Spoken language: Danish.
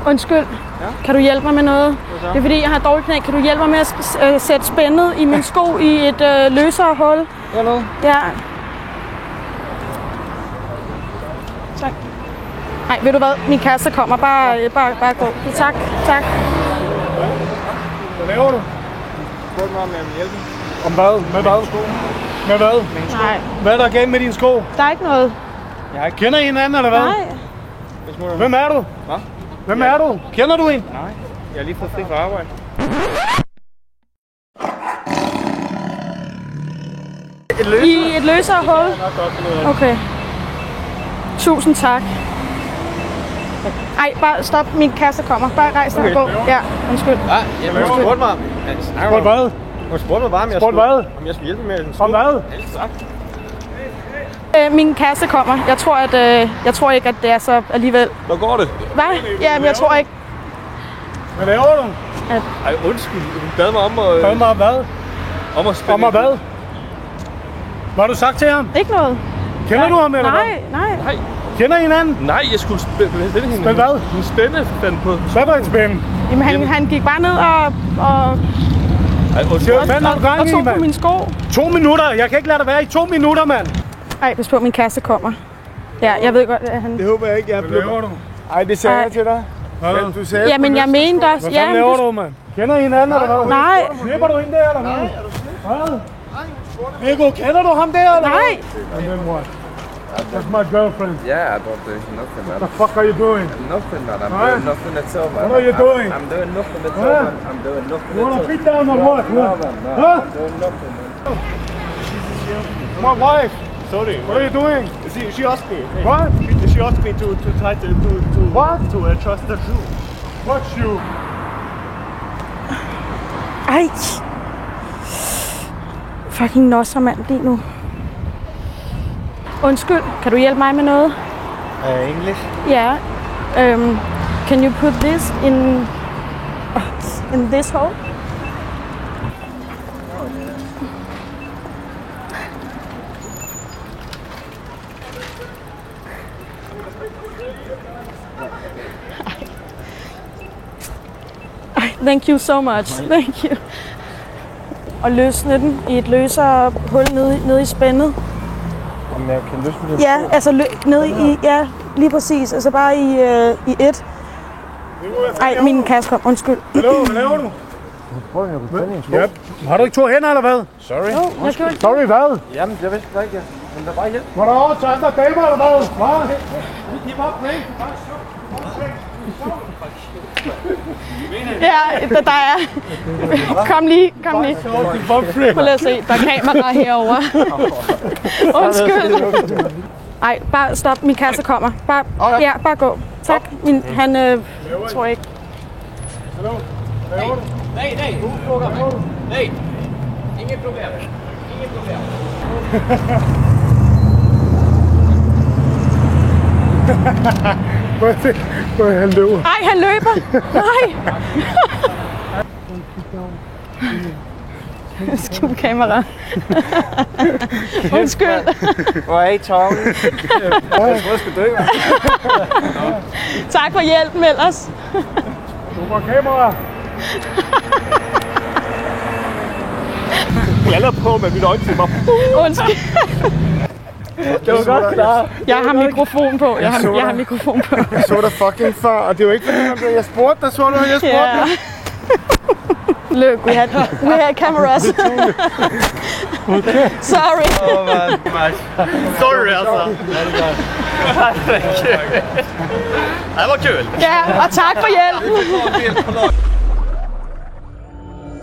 Undskyld. Ja? Kan du hjælpe mig med noget? Det er fordi, jeg har dårligt knæ. Kan du hjælpe mig med at sætte spændet i min sko i et løsere hul? Ja. Tak. Nej, ved du hvad? Min kæreste kommer. Bare gå. Tak. Hvad laver du? Spurgte mig, om jeg vil hjælpe. Om hvad? Med hvad? Med hvad? Nej. Hvad er der galt med dine sko? Der er ikke noget. Kender I hinanden, eller hvad? Nej. Hvem er du? Hvad? Hvem er du? Kender du en? Nej, jeg har lige fået fri fra arbejde. I et løsere hul? Okay. Tusind tak. Ej, bare stop. Min kæreste kommer. Bare rejs dig og gå. Ja, undskyld. Ja, jeg spurgte mig. Spurgte hvad? Hun spurgte mig bare, om jeg skulle hjælpe med en sko. Om hvad? Alt sagt. Min kæreste kommer. Jeg tror ikke, at det er så alligevel. Hvor går det? Hvad? Ja, men jeg tror ikke. Hvad laver du? Ej, undskyld. Hun bad mig om at... Bad mig om hvad? Om at spænde... Om hvad? Hvad har du sagt til ham? Ikke noget. Kender du ham, eller hvad? Nej. Kender I hinanden? Nej, jeg skulle spænde hende. Spænde hvad? Hun spænde fandt på. Hvad var en spænde? Jamen, han gik bare ned og tog på mine sko. 2 minutter? Jeg kan ikke lade dig være i 2 minutter, mand. Ej, pas på, min kæreste kommer. Ja, jeg ved godt, at han... Det håber jeg ikke, jeg Hvad laver du? Ej, det sagde jeg til dig. Du sagde... Jamen, jeg mente også... Hvad fanden laver du, mand? Kender I hinanden, eller hvad? Nej. Knipper du ind der, eller hvad? Hvad? Viggo, kender du ham der, eller Nej. And then what? That's my girlfriend. Yeah, but there's nothing, man. What the fuck are you doing? Nothing, man. I'm Huh? doing nothing at all, man. What are you doing? I'm doing nothing at all, Huh? man. I'm doing nothing You at wanna all. beat down or what? No, man, no. Huh? I'm doing nothing, man. My wife. Sorry. What are you doing? She asked me. What? She asked me to try to What? To trust the shoe. What shoe? Ej. Fucking nosser, mand, lige nu. Undskyld, kan du hjælpe mig med noget? English? Ja. Can you put this in this hole? Thank you so much. Thank you. Og løsne den i et løsere hul nede i spændet. Om jeg kan løsne den? Ja, altså nede i, ja, lige præcis. Altså bare i et. Ej, min kæreste kom. Undskyld. Hallo, hvad laver du? Ja. Har du ikke 2 hænder, eller hvad? Sorry. Jeg gjorde Sorry, hvad? Jamen, jeg vidste ikke. Men der bare hjælp. Var der over til andre damer, eller hvad? Hvad? Ja, der er. Kom lige. Prøv lige at se, der er kamera herovre. Undskyld. Ej, bare stop. Min kæreste kommer. Bare gå. Tak. Han tror ikke. Hallo? Hvad laver du? Nej. Nej. Ingen problem. Hvor han løber. Ej, han løber. Nej. Skjul kamera. Undskyld. Hvor er I tavlen? Jeg tror, jeg skal dø, man. Tak for hjælpen ellers. Super kamera. Jeg på med mit øjne til mig. Undskyld. Det var godt klar. Jeg har mikrofon på. Jeg har mikrofon på. Jeg så dig fucking før, og det var ikke fordi, jeg spurgte dig. Så du, jeg spurgte dig. Look, we had cameras. Okay. Sorry. Oh man. Sorry altså. Det var kul. Ja, og tak for hjælpen.